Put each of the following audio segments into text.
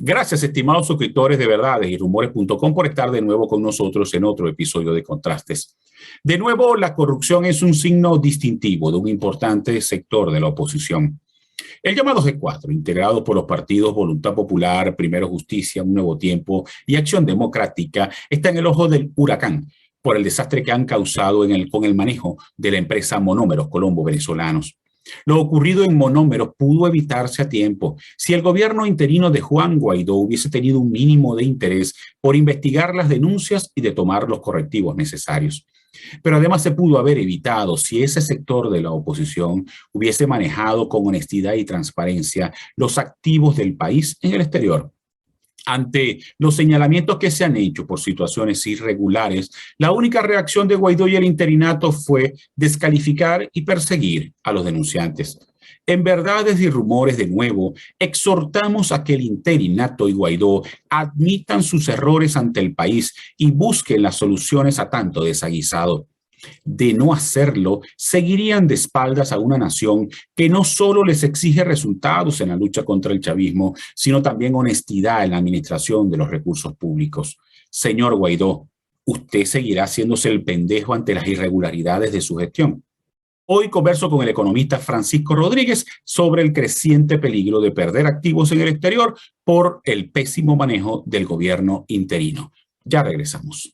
Gracias, estimados suscriptores de Verdades y Rumores.com por estar de nuevo con nosotros en otro episodio de Contrastes. De nuevo, la corrupción es un signo distintivo de un importante sector de la oposición. El llamado G4, integrado por los partidos Voluntad Popular, Primero Justicia, Un Nuevo Tiempo y Acción Democrática, está en el ojo del huracán por el desastre que han causado con el manejo de la empresa Monómeros Colombo Venezolanos. Lo ocurrido en Monómeros pudo evitarse a tiempo si el gobierno interino de Juan Guaidó hubiese tenido un mínimo de interés por investigar las denuncias y de tomar los correctivos necesarios. Pero además se pudo haber evitado si ese sector de la oposición hubiese manejado con honestidad y transparencia los activos del país en el exterior. Ante los señalamientos que se han hecho por situaciones irregulares, la única reacción de Guaidó y el interinato fue descalificar y perseguir a los denunciantes. En Verdades y Rumores, de nuevo, exhortamos a que el interinato y Guaidó admitan sus errores ante el país y busquen las soluciones a tanto desaguisado. De no hacerlo, seguirían de espaldas a una nación que no solo les exige resultados en la lucha contra el chavismo, sino también honestidad en la administración de los recursos públicos. Señor Guaidó, ¿usted seguirá haciéndose el pendejo ante las irregularidades de su gestión? Hoy converso con el economista Francisco Rodríguez sobre el creciente peligro de perder activos en el exterior por el pésimo manejo del gobierno interino. Ya regresamos.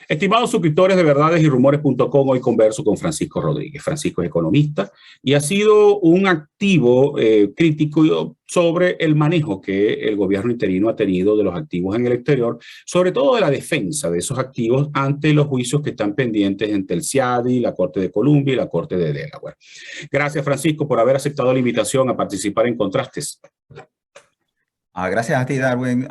Estimados suscriptores de Verdades y Rumores.com, hoy converso con Francisco Rodríguez. Francisco es economista y ha sido un activo crítico sobre el manejo que el gobierno interino ha tenido de los activos en el exterior, sobre todo de la defensa de esos activos ante los juicios que están pendientes entre el CIADI, la Corte de Columbia y la Corte de Delaware. Gracias, Francisco, por haber aceptado la invitación a participar en Contrastes. Gracias a ti, Darwin.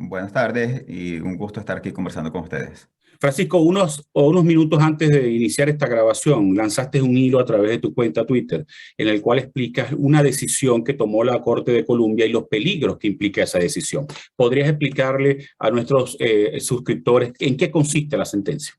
Buenas tardes y un gusto estar aquí conversando con ustedes. Francisco, unos minutos antes de iniciar esta grabación, lanzaste un hilo a través de tu cuenta Twitter en el cual explicas una decisión que tomó la Corte de Columbia y los peligros que implica esa decisión. ¿Podrías explicarle a nuestros suscriptores en qué consiste la sentencia?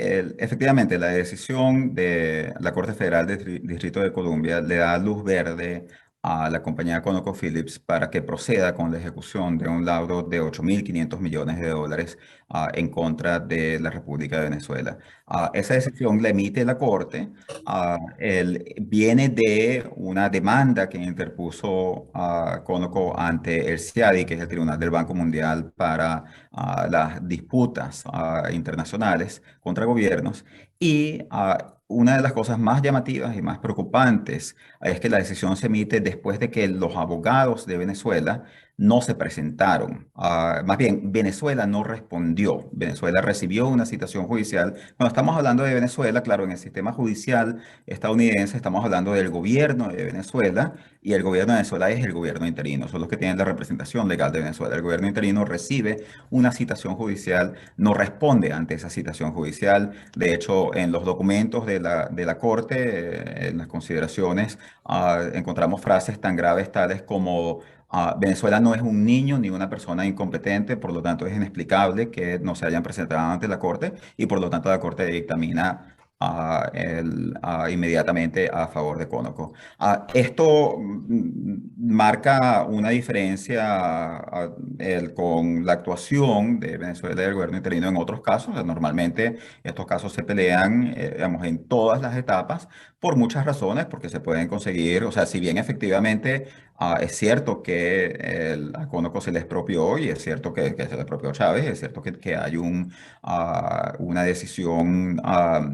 Efectivamente, la decisión de la Corte Federal del Distrito de Columbia le da luz verde a la compañía ConocoPhillips para que proceda con la ejecución de un laudo de 8.500 millones de dólares en contra de la República de Venezuela. Esa decisión la emite la Corte, viene de una demanda que interpuso Conoco ante el CIADI, que es el Tribunal del Banco Mundial para las disputas internacionales contra gobiernos, y una de las cosas más llamativas y más preocupantes es que la decisión se emite después de que los abogados de Venezuela no se presentaron. Más bien, Venezuela no respondió. Venezuela recibió una citación judicial. Cuando estamos hablando de Venezuela, claro, en el sistema judicial estadounidense estamos hablando del gobierno de Venezuela y el gobierno de Venezuela es el gobierno interino. Son los que tienen la representación legal de Venezuela. El gobierno interino recibe una citación judicial, no responde ante esa citación judicial. De hecho, en los documentos de la Corte, en las consideraciones, encontramos frases tan graves tales como Venezuela no es un niño ni una persona incompetente, por lo tanto es inexplicable que no se hayan presentado ante la Corte y por lo tanto la Corte dictamina inmediatamente a favor de Conoco. Esto marca una diferencia con la actuación de Venezuela y del gobierno interino en otros casos. O sea, normalmente estos casos se pelean, digamos, en todas las etapas por muchas razones, porque se pueden conseguir, o sea, si bien efectivamente es cierto que a Conoco se le expropió y es cierto que se le expropió Chávez, es cierto que hay una decisión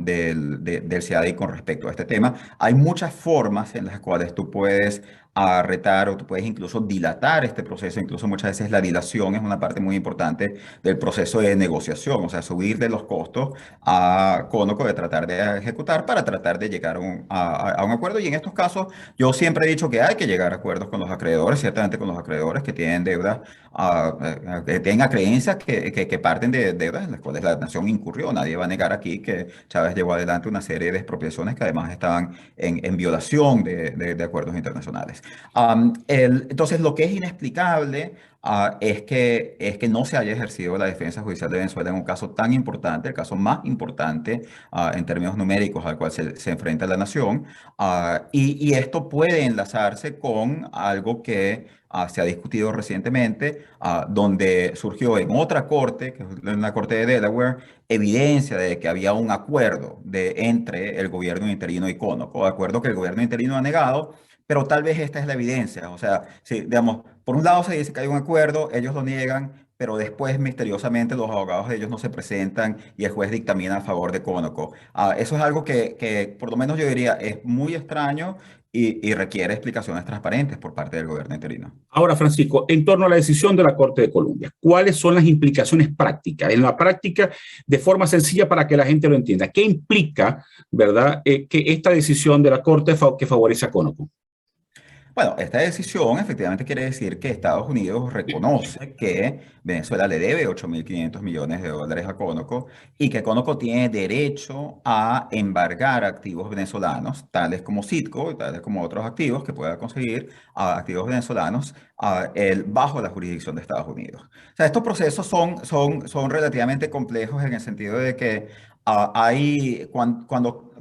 del CIADI con respecto a este tema. Hay muchas formas en las cuales tú puedes retar o tú puedes incluso dilatar este proceso. Incluso muchas veces la dilación es una parte muy importante del proceso de negociación, o sea, subir de los costos a Conoco de tratar de ejecutar para tratar de llegar a un acuerdo. Y en estos casos yo siempre he dicho que hay que llegar a acuerdos con los acreedores, ciertamente con los acreedores que tienen deudas, que tienen creencias que parten de deudas en las cuales la nación incurrió. Nadie va a negar aquí que Chávez llevó adelante una serie de expropiaciones que además estaban en violación de acuerdos internacionales. Entonces, lo que es inexplicable es que no se haya ejercido la defensa judicial de Venezuela en un caso tan importante, el caso más importante en términos numéricos al cual se enfrenta la nación. Y esto puede enlazarse con algo que se ha discutido recientemente, donde surgió en otra corte, que es en la corte de Delaware, evidencia de que había un acuerdo entre el gobierno interino y Conoco, acuerdo que el gobierno interino ha negado, pero tal vez esta es la evidencia. O sea, si, digamos, por un lado se dice que hay un acuerdo, ellos lo niegan, pero después misteriosamente los abogados de ellos no se presentan y el juez dictamina a favor de Conoco. Eso es algo que por lo menos yo diría es muy extraño y requiere explicaciones transparentes por parte del gobierno interino. Ahora, Francisco, en torno a la decisión de la Corte de Colombia, ¿cuáles son las implicaciones prácticas? En la práctica, de forma sencilla para que la gente lo entienda. ¿Qué implica, verdad, que esta decisión de la Corte que favorece a Conoco? Bueno, esta decisión efectivamente quiere decir que Estados Unidos reconoce que Venezuela le debe 8.500 millones de dólares a Conoco y que Conoco tiene derecho a embargar activos venezolanos, tales como Citgo y tales como otros activos que pueda conseguir activos venezolanos bajo la jurisdicción de Estados Unidos. O sea, estos procesos son relativamente complejos en el sentido de que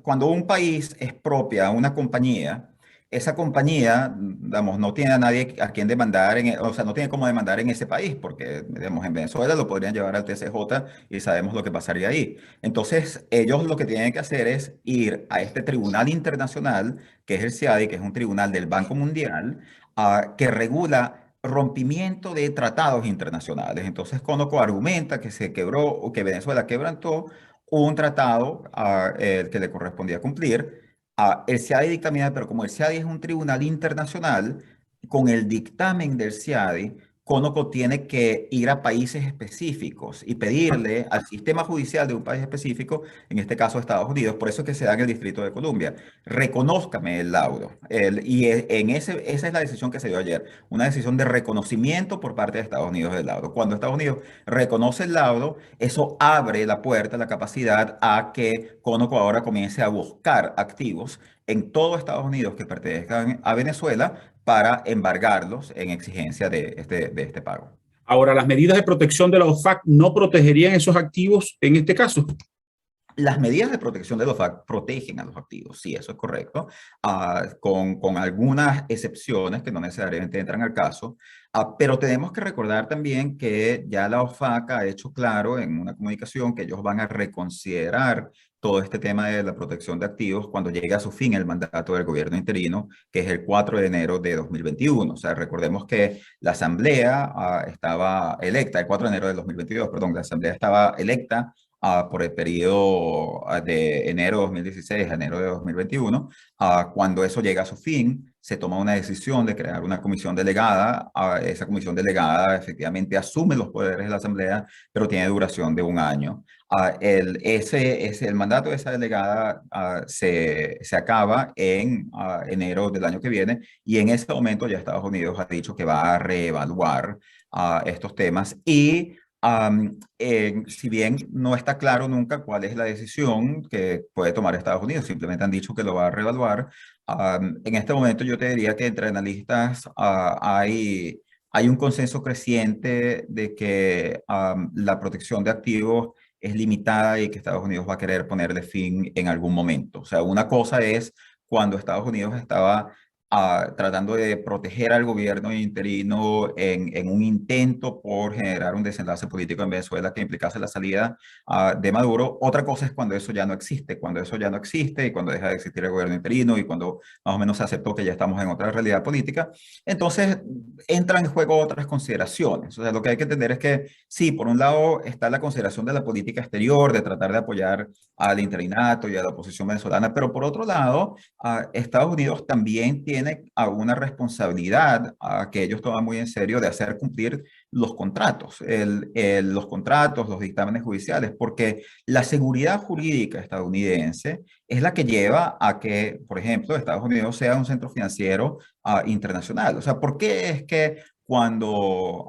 cuando un país expropia una compañía, esa compañía, digamos, no tiene a nadie a quien demandar, o sea, no tiene cómo demandar en ese país, porque, digamos, en Venezuela lo podrían llevar al TCJ y sabemos lo que pasaría ahí. Entonces, ellos lo que tienen que hacer es ir a este tribunal internacional, que es el CIADI, que es un tribunal del Banco Mundial, que regula rompimiento de tratados internacionales. Entonces, Conoco argumenta que se quebró o que Venezuela quebrantó un tratado el que le correspondía cumplir. El CIADI dictamina, pero como el CIADI es un tribunal internacional, con el dictamen del CIADI, Conoco tiene que ir a países específicos y pedirle al sistema judicial de un país específico, en este caso Estados Unidos, por eso es que se da en el Distrito de Columbia, reconózcame el laudo. Esa es la decisión que se dio ayer, una decisión de reconocimiento por parte de Estados Unidos del laudo. Cuando Estados Unidos reconoce el laudo, eso abre la puerta, la capacidad a que Conoco ahora comience a buscar activos en todo Estados Unidos que pertenezcan a Venezuela para embargarlos en exigencia de este pago. Ahora, ¿las medidas de protección de la OFAC no protegerían esos activos en este caso? Las medidas de protección de los FAC protegen a los activos, sí, eso es correcto, con algunas excepciones que no necesariamente entran al caso, pero tenemos que recordar también que ya la OFAC ha hecho claro en una comunicación que ellos van a reconsiderar todo este tema de la protección de activos cuando llegue a su fin el mandato del gobierno interino, que es el 4 de enero de 2021. O sea, recordemos que la Asamblea estaba electa, el 4 de enero de 2022, perdón, la Asamblea estaba electa por el periodo de enero de 2016 a enero de 2021. Cuando eso llega a su fin, se toma una decisión de crear una comisión delegada. Esa comisión delegada efectivamente asume los poderes de la Asamblea, pero tiene duración de un año. El mandato de esa delegada se acaba en enero del año que viene, y en ese momento ya Estados Unidos ha dicho que va a reevaluar estos temas. Y si bien no está claro nunca cuál es la decisión que puede tomar Estados Unidos, simplemente han dicho que lo va a reevaluar. En este momento yo te diría que entre analistas hay un consenso creciente de que la protección de activos es limitada y que Estados Unidos va a querer ponerle fin en algún momento. O sea, una cosa es cuando Estados Unidos estaba tratando de proteger al gobierno interino en un intento por generar un desenlace político en Venezuela que implicase la salida de Maduro. Otra cosa es cuando eso ya no existe, cuando eso ya no existe y cuando deja de existir el gobierno interino y cuando más o menos se aceptó que ya estamos en otra realidad política. Entonces entran en juego otras consideraciones. O sea, lo que hay que entender es que sí, por un lado está la consideración de la política exterior, de tratar de apoyar al interinato y a la oposición venezolana, pero por otro lado, Estados Unidos también tiene una responsabilidad que ellos toman muy en serio de hacer cumplir los contratos, los contratos, los dictámenes judiciales, porque la seguridad jurídica estadounidense es la que lleva a que, por ejemplo, Estados Unidos sea un centro financiero internacional. O sea, ¿por qué es que cuando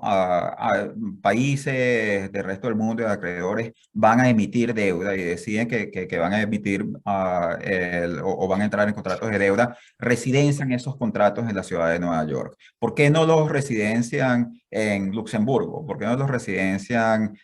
países del resto del mundo y acreedores van a emitir deuda y deciden que van a emitir o van a entrar en contratos de deuda, residencian esos contratos en la ciudad de Nueva York? ¿Por qué no los residencian en Luxemburgo? ¿Por qué no los residencian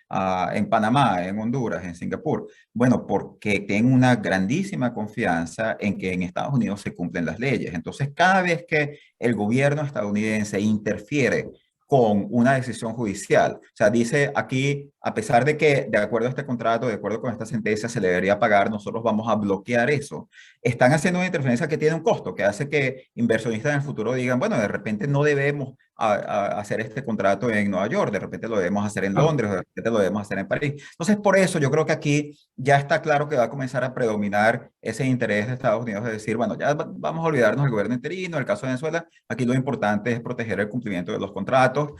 en Panamá, en Honduras, en Singapur? Bueno, porque tienen una grandísima confianza en que en Estados Unidos se cumplen las leyes. Entonces, cada vez que el gobierno estadounidense interfiere con una decisión judicial, o sea, dice aquí, a pesar de que de acuerdo a este contrato, de acuerdo con esta sentencia, se le debería pagar, nosotros vamos a bloquear eso. Están haciendo una interferencia que tiene un costo, que hace que inversionistas en el futuro digan, bueno, de repente no debemos hacer este contrato en Nueva York, de repente lo debemos hacer en Claro. Londres, de repente lo debemos hacer en París. Entonces, por eso yo creo que aquí ya está claro que va a comenzar a predominar ese interés de Estados Unidos de decir, bueno, ya vamos a olvidarnos del gobierno interino, el caso de Venezuela, aquí lo importante es proteger el cumplimiento de los contratos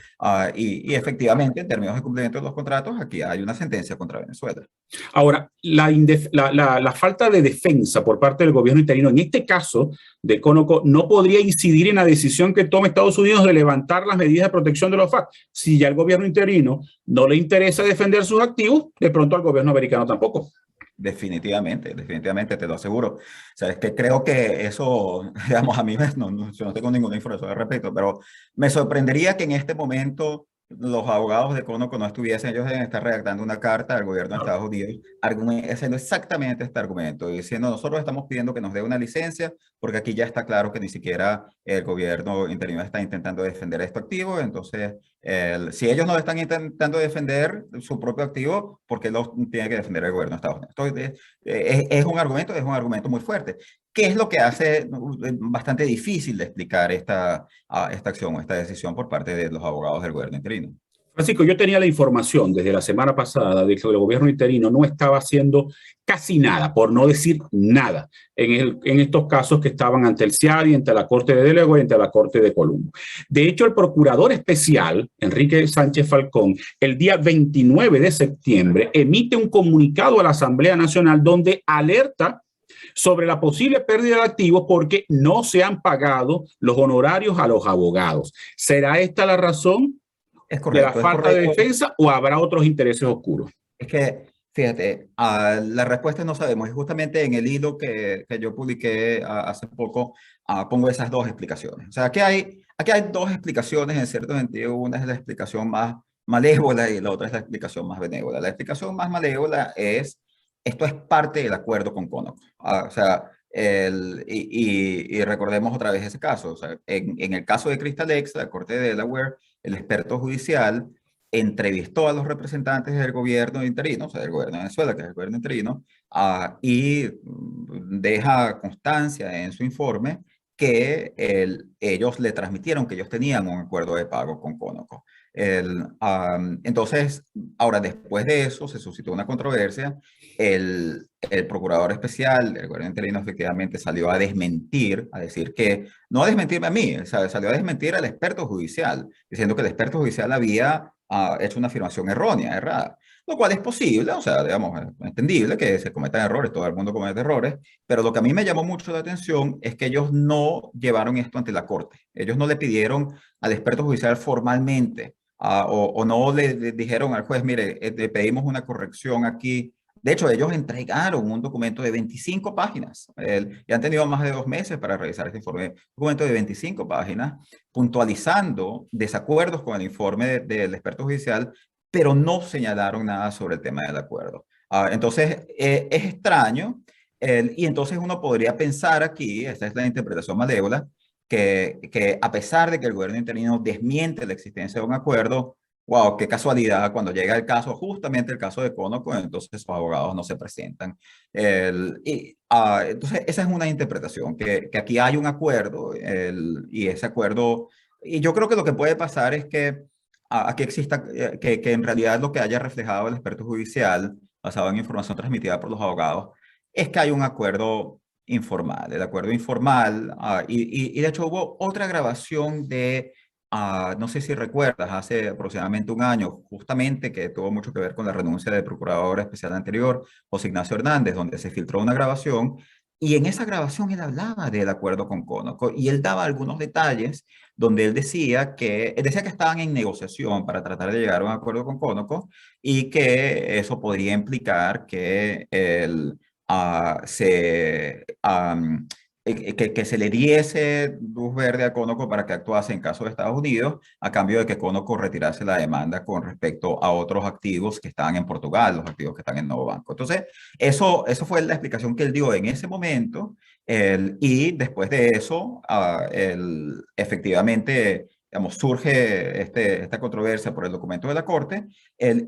y efectivamente, en términos de cumplimiento de los contratos, aquí hay una sentencia contra Venezuela. Ahora, la falta de defensa por parte del gobierno interino, en este caso de Conoco, no podría incidir en la decisión que tome Estados Unidos de levantar las medidas de protección de los FARC. Si ya el gobierno interino no le interesa defender sus activos, de pronto al gobierno americano tampoco. Definitivamente, definitivamente, te lo aseguro. O sea, es que creo que eso, digamos, a mí yo no tengo ninguna información al respecto, pero me sorprendería que en este momento los abogados de Conoco no estuviesen, ellos deben estar redactando una carta al gobierno de Estados Unidos haciendo exactamente este argumento, diciendo, nosotros estamos pidiendo que nos dé una licencia, porque aquí ya está claro que ni siquiera el gobierno interino está intentando defender este activo. Entonces, si ellos no están intentando defender su propio activo, ¿por qué lo tiene que defender el gobierno de Estados Unidos? Entonces, es un argumento muy fuerte. ¿Qué es lo que hace bastante difícil de explicar esta acción o esta decisión por parte de los abogados del gobierno interino? Francisco, yo tenía la información desde la semana pasada de que el gobierno interino no estaba haciendo casi nada, por no decir nada, en estos casos que estaban ante el CIADI, ante la Corte de Delaware y ante la Corte de Colombo. De hecho, el procurador especial, Enrique Sánchez Falcón, el día 29 de septiembre, emite un comunicado a la Asamblea Nacional donde alerta sobre la posible pérdida de activos porque no se han pagado los honorarios a los abogados. ¿Será esta la razón de la Es falta de correcto. defensa o habrá otros intereses oscuros? Es que, fíjate, la respuesta no sabemos. Y justamente en el hilo que yo publiqué hace poco, pongo esas dos explicaciones. O sea, aquí hay dos explicaciones en cierto sentido. Una es la explicación más malévola y la otra es la explicación más benévola. La explicación más malévola es, esto es parte del acuerdo con Conoco. O sea, y recordemos otra vez ese caso. O sea, en el caso de Crystalex, la Corte de Delaware, el experto judicial entrevistó a los representantes del gobierno interino, o sea, del gobierno de Venezuela, que es el gobierno interino, y deja constancia en su informe que ellos le transmitieron que ellos tenían un acuerdo de pago con Conoco. Entonces, Ahora, después de eso, se suscitó una controversia. El procurador especial del gobierno interino efectivamente salió a desmentir, a decir que, no a desmentirme a mí, salió a desmentir al experto judicial, diciendo que el experto judicial había hecho una afirmación errónea, errada. Lo cual es posible, o sea, digamos, es entendible que se cometan errores, todo el mundo comete errores, pero lo que a mí me llamó mucho la atención es que ellos no llevaron esto ante la corte. Ellos no le pidieron al experto judicial formalmente, o no le dijeron al juez, mire, le pedimos una corrección aquí. De hecho, ellos entregaron un documento de 25 páginas y han tenido más de 2 meses para revisar este informe. Un documento de 25 páginas, puntualizando desacuerdos con el informe del experto judicial, pero no señalaron nada sobre el tema del acuerdo. Entonces, es extraño, y entonces uno podría pensar aquí, esta es la interpretación malévola, que a pesar de que el gobierno interino desmiente la existencia de un acuerdo, wow, qué casualidad, cuando llega el caso, justamente el caso de Conoco, entonces sus abogados no se presentan. Entonces, esa es una interpretación, que aquí hay un acuerdo, y ese acuerdo, y yo creo que lo que puede pasar es que aquí exista, que en realidad lo que haya reflejado el experto judicial, basado en información transmitida por los abogados, es que hay un acuerdo informal. El acuerdo informal, y de hecho hubo otra grabación de, no sé si recuerdas, hace aproximadamente un año, justamente que tuvo mucho que ver con la renuncia del procurador especial anterior, José Ignacio Hernández, donde se filtró una grabación, y en esa grabación él hablaba del acuerdo con Conoco, y él daba algunos detalles donde él decía que estaban en negociación para tratar de llegar a un acuerdo con Conoco, y que eso podría implicar que que se le diese luz verde a Conoco para que actuase en caso de Estados Unidos, a cambio de que Conoco retirase la demanda con respecto a otros activos que estaban en Portugal, los activos que están en Novo Banco. Entonces, eso fue la explicación que él dio en ese momento, y después de eso, efectivamente, digamos, surge esta controversia por el documento de la Corte,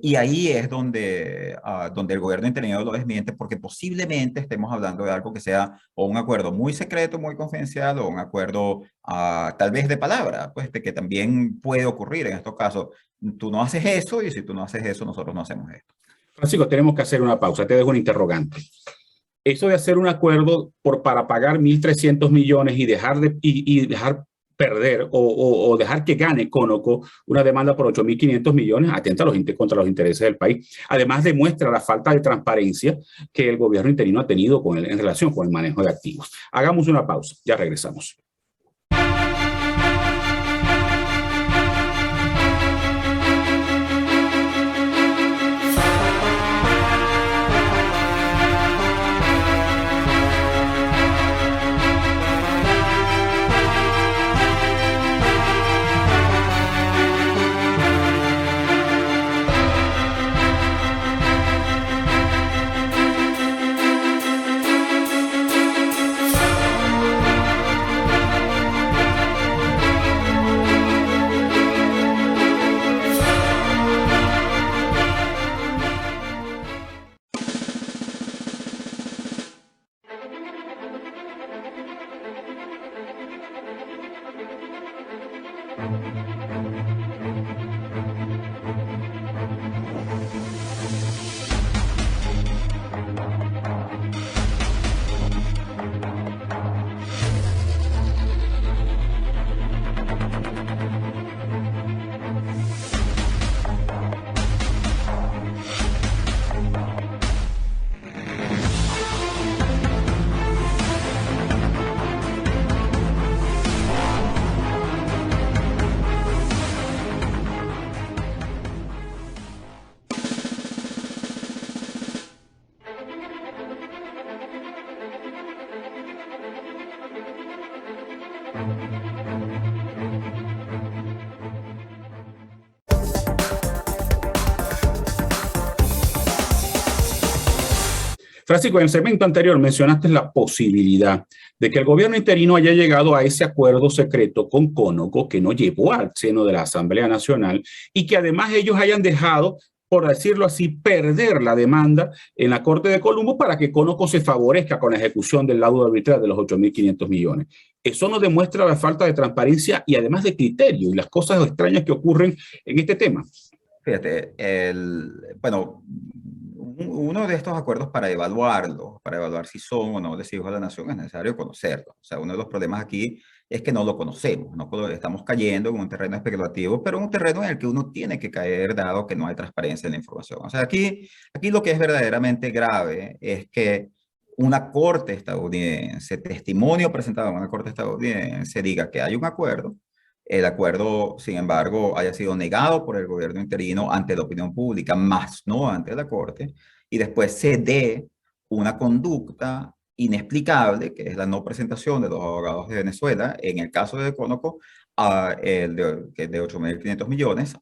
y ahí es donde el gobierno interino lo desmiente, porque posiblemente estemos hablando de algo que sea o un acuerdo muy secreto, muy confidencial, o un acuerdo tal vez de palabra, pues de que también puede ocurrir en estos casos. Tú no haces eso, y si tú no haces eso, nosotros no hacemos esto. Francisco, tenemos que hacer una pausa. Te dejo un interrogante. Eso de hacer un acuerdo para pagar 1.300 millones y dejar perder o dejar que gane Conoco una demanda por 8.500 millones, atenta contra los intereses del país. Además, demuestra la falta de transparencia que el gobierno interino ha tenido en relación con el manejo de activos. Hagamos una pausa, ya regresamos. Francisco, en el segmento anterior mencionaste la posibilidad de que el gobierno interino haya llegado a ese acuerdo secreto con Conoco que no llevó al seno de la Asamblea Nacional, y que además ellos hayan dejado, por decirlo así, perder la demanda en la Corte de Colombo para que Conoco se favorezca con la ejecución del laudo arbitral de los 8.500 millones. Eso nos demuestra la falta de transparencia y además de criterio y las cosas extrañas que ocurren en este tema. Fíjate, bueno, uno de estos acuerdos para evaluar si son o no les hijos de la nación, es necesario conocerlos. O sea, uno de los problemas aquí es que no lo conocemos, estamos cayendo en un terreno especulativo, pero un terreno en el que uno tiene que caer dado que no hay transparencia en la información. O sea, aquí lo que es verdaderamente grave es que una corte estadounidense, testimonio presentado en una corte estadounidense, diga que hay un acuerdo. El acuerdo, sin embargo, haya sido negado por el gobierno interino ante la opinión pública, más no ante la Corte, y después se dé una conducta inexplicable, que es la no presentación de los abogados de Venezuela, en el caso de Conoco, que es de 8.500 millones,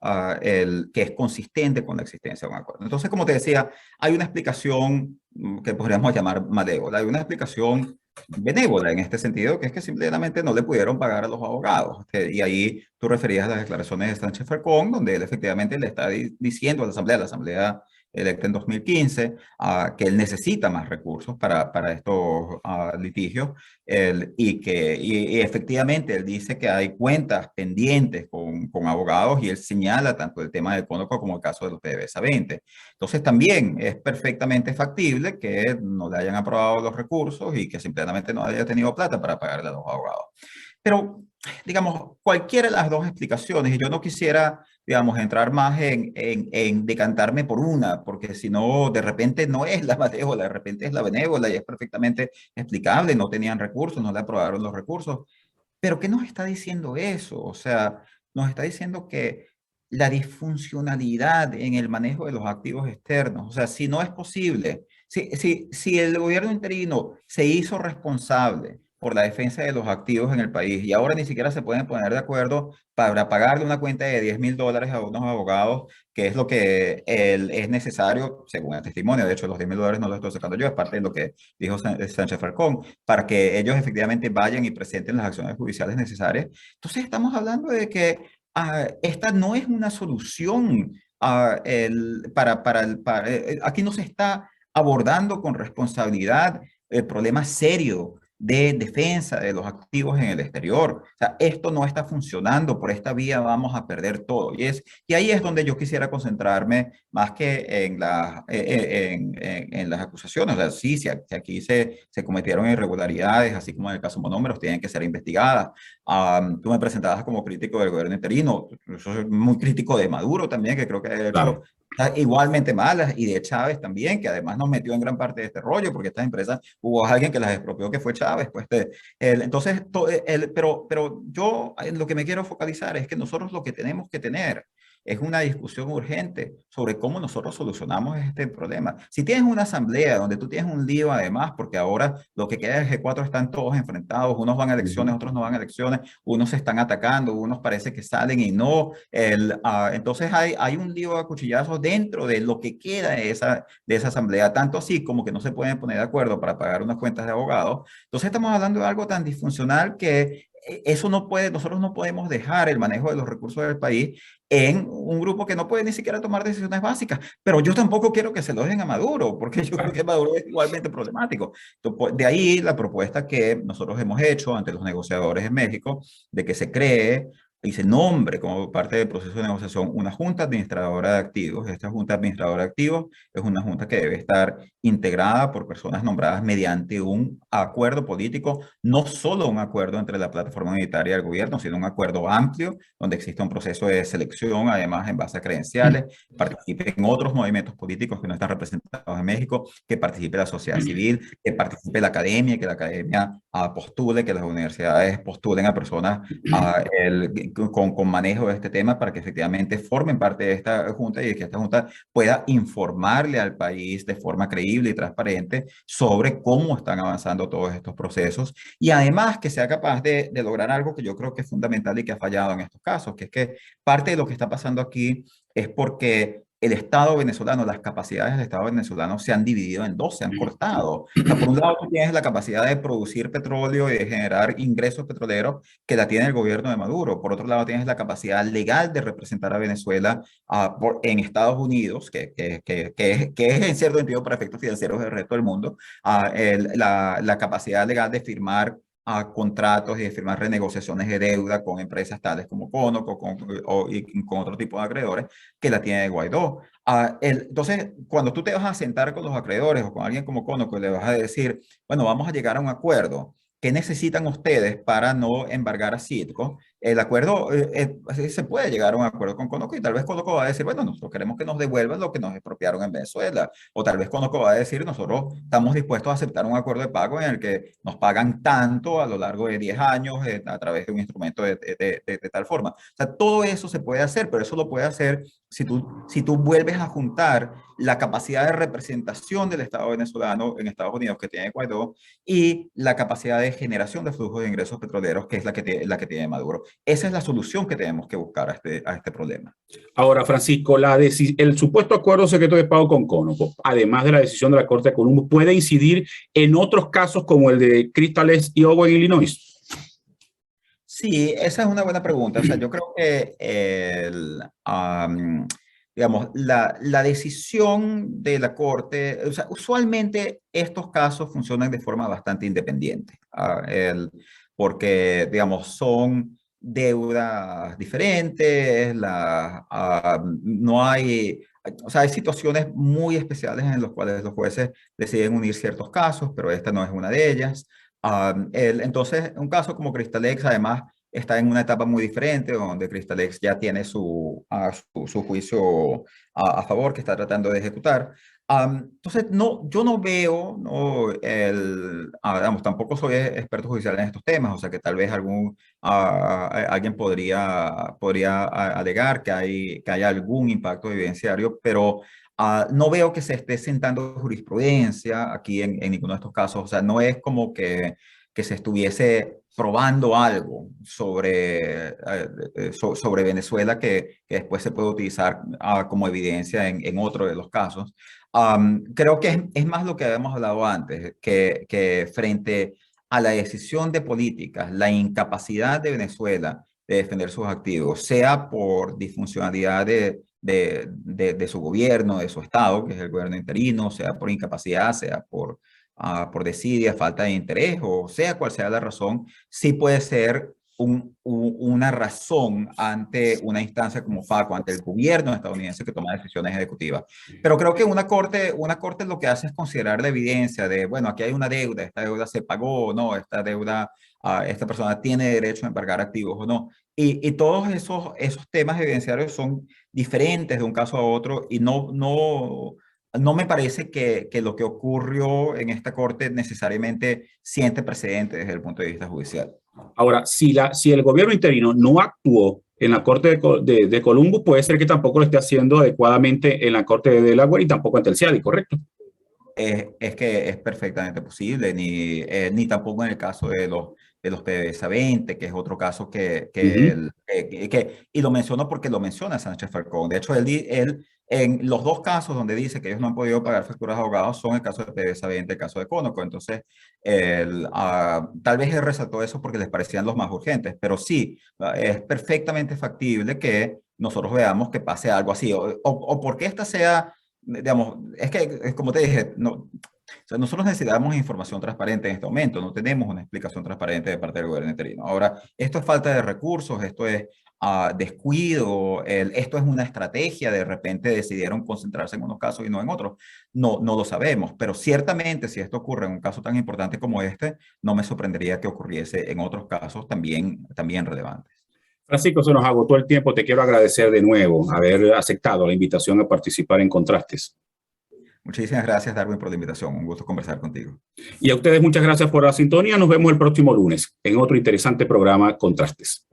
que es consistente con la existencia de un acuerdo. Entonces, como te decía, hay una explicación que podríamos llamar malévola, hay una explicación benévola en este sentido, que es que simplemente no le pudieron pagar a los abogados. Y ahí tú referías a las declaraciones de Sánchez Falcón, donde él efectivamente le está diciendo a la Asamblea electa en 2015, que él necesita más recursos para estos litigios, y efectivamente él dice que hay cuentas pendientes con abogados y él señala tanto el tema del Conoco como el caso de los PDVSA 20. Entonces también es perfectamente factible que no le hayan aprobado los recursos y que simplemente no haya tenido plata para pagarle a los abogados. Pero, digamos, cualquiera de las dos explicaciones, y yo no quisiera, digamos, entrar más en decantarme por una, porque si no, de repente no es la malévola, de repente es la benévola y es perfectamente explicable, no tenían recursos, no le aprobaron los recursos. Pero ¿qué nos está diciendo eso? O sea, nos está diciendo que la disfuncionalidad en el manejo de los activos externos, o sea, si no es posible, si el gobierno interino se hizo responsable por la defensa de los activos en el país y ahora ni siquiera se pueden poner de acuerdo para pagarle una cuenta de $10.000 a unos abogados, que es lo que es necesario, según el testimonio, de hecho los $10.000 no los estoy sacando yo, es parte de lo que dijo Sánchez Falcón, para que ellos efectivamente vayan y presenten las acciones judiciales necesarias. Entonces estamos hablando de que esta no es una solución aquí no se está abordando con responsabilidad el problema serio de defensa de los activos en el exterior. O sea, esto no está funcionando, por esta vía vamos a perder todo. Y ahí es donde yo quisiera concentrarme más que en las acusaciones. O sea, sí, si aquí se cometieron irregularidades, así como en el caso Monómeros, tienen que ser investigadas. Tú me presentabas como crítico del gobierno interino, yo soy muy crítico de Maduro también, que creo que ha hecho Claro. igualmente malas, y de Chávez también, que además nos metió en gran parte de este rollo, porque estas empresas, hubo alguien que las expropió, que fue Chávez. Pues, entonces, pero yo en lo que me quiero focalizar es que nosotros lo que tenemos que tener es una discusión urgente sobre cómo nosotros solucionamos este problema. Si tienes una asamblea donde tú tienes un lío además, porque ahora lo que queda es G4 están todos enfrentados, unos van a elecciones, otros no van a elecciones, unos se están atacando, unos parece que salen y no. Entonces hay un lío de cuchillazos dentro de lo que queda de esa asamblea, tanto así como que no se pueden poner de acuerdo para pagar unas cuentas de abogados. Entonces estamos hablando de algo tan disfuncional que eso no puede, nosotros no podemos dejar el manejo de los recursos del país en un grupo que no puede ni siquiera tomar decisiones básicas. Pero yo tampoco quiero que se lo dejen a Maduro, porque yo creo que Maduro es igualmente problemático. Entonces, de ahí la propuesta que nosotros hemos hecho ante los negociadores en México, de que se cree y se nombre como parte del proceso de negociación una junta administradora de activos. Esta junta administradora de activos es una junta que debe estar integrada por personas nombradas mediante un acuerdo político, no solo un acuerdo entre la plataforma unitaria y el gobierno, sino un acuerdo amplio donde existe un proceso de selección, además en base a credenciales, participen otros movimientos políticos que no están representados en México, que participe la sociedad civil, que participe la academia, que la academia postule, que las universidades postulen a personas con manejo de este tema para que efectivamente formen parte de esta junta y que esta junta pueda informarle al país de forma creíble y transparente sobre cómo están avanzando todos estos procesos y además que sea capaz de lograr algo que yo creo que es fundamental y que ha fallado en estos casos, que es que parte de lo que está pasando aquí es porque el Estado venezolano, las capacidades del Estado venezolano se han dividido en dos, se han cortado. O sea, por un lado tú tienes la capacidad de producir petróleo y de generar ingresos petroleros que la tiene el gobierno de Maduro. Por otro lado tienes la capacidad legal de representar a Venezuela en Estados Unidos, que es en cierto sentido para efectos financieros del resto del mundo, la capacidad legal de firmar contratos y de firmar renegociaciones de deuda con empresas tales como Conoco y con otro tipo de acreedores que la tiene Guaidó. Entonces, cuando tú te vas a sentar con los acreedores o con alguien como Conoco y le vas a decir, bueno, vamos a llegar a un acuerdo, ¿qué necesitan ustedes para no embargar a Citgo? El acuerdo, se puede llegar a un acuerdo con Conoco y tal vez Conoco va a decir, bueno, nosotros queremos que nos devuelvan lo que nos expropiaron en Venezuela. O tal vez Conoco va a decir, nosotros estamos dispuestos a aceptar un acuerdo de pago en el que nos pagan tanto a lo largo de 10 años a través de un instrumento de tal forma. O sea, todo eso se puede hacer, pero eso lo puede hacer si tú vuelves a juntar la capacidad de representación del Estado venezolano en Estados Unidos que tiene Guaidó y la capacidad de generación de flujos de ingresos petroleros que es la que tiene Maduro. Esa es la solución que tenemos que buscar a este problema. Ahora, Francisco, el supuesto acuerdo secreto de pago con Conoco, además de la decisión de la Corte de Columbus, ¿puede incidir en otros casos como el de Crystal X y Owen, Illinois? Sí, esa es una buena pregunta. O sea, yo creo que digamos, la decisión de la Corte, o sea, usualmente estos casos funcionan de forma bastante independiente, porque, digamos, son deudas diferentes, no hay, o sea, hay situaciones muy especiales en las cuales los jueces deciden unir ciertos casos, pero esta no es una de ellas. Entonces, un caso como Cristalex, además, está en una etapa muy diferente, donde Cristalex ya tiene su juicio a favor que está tratando de ejecutar. Entonces, no, yo no veo, no, digamos, tampoco soy experto judicial en estos temas, o sea que tal vez alguien podría alegar que hay algún impacto evidenciario, pero no veo que se esté sentando jurisprudencia aquí en ninguno de estos casos. O sea, no es como que se estuviese probando algo sobre Venezuela que después se puede utilizar como evidencia en otro de los casos. Creo que es más lo que habíamos hablado antes, que frente a la decisión de políticas, la incapacidad de Venezuela de defender sus activos, sea por disfuncionalidad de su gobierno, de su Estado, que es el gobierno interino, sea por incapacidad, sea por desidia, falta de interés, o sea cual sea la razón, sí puede ser una razón ante una instancia como FACO, ante el gobierno estadounidense que toma decisiones ejecutivas. Pero creo que una corte lo que hace es considerar la evidencia de, bueno, aquí hay una deuda, esta deuda se pagó o no, esta deuda, esta persona tiene derecho a embargar activos o no. Y todos esos temas evidenciarios son diferentes de un caso a otro y no me parece que lo que ocurrió en esta corte necesariamente siente precedentes desde el punto de vista judicial. Ahora, si el gobierno interino no actuó en la Corte de Columbus, puede ser que tampoco lo esté haciendo adecuadamente en la Corte de Delaware y tampoco ante el CIADI, ¿correcto? Es que es perfectamente posible, ni tampoco en el caso de los PDVSA 20, que es otro caso y lo menciono porque lo menciona Sánchez Falcón. De hecho, él en los dos casos donde dice que ellos no han podido pagar facturas de abogados son el caso de PDVSA 20, el caso de Conoco. Entonces, tal vez él resaltó eso porque les parecían los más urgentes, pero sí, es perfectamente factible que nosotros veamos que pase algo así, o porque esta sea, digamos, es que, como te dije, no, o sea, nosotros necesitamos información transparente en este momento, no tenemos una explicación transparente de parte del gobierno interino. Ahora, esto es falta de recursos, esto es descuido, esto es una estrategia, de repente decidieron concentrarse en unos casos y no en otros. No lo sabemos, pero ciertamente si esto ocurre en un caso tan importante como este, no me sorprendería que ocurriese en otros casos también relevantes. Francisco, se nos agotó el tiempo. Te quiero agradecer de nuevo haber aceptado la invitación a participar en Contrastes. Muchísimas gracias, Darwin, por la invitación. Un gusto conversar contigo. Y a ustedes muchas gracias por la sintonía. Nos vemos el próximo lunes en otro interesante programa Contrastes.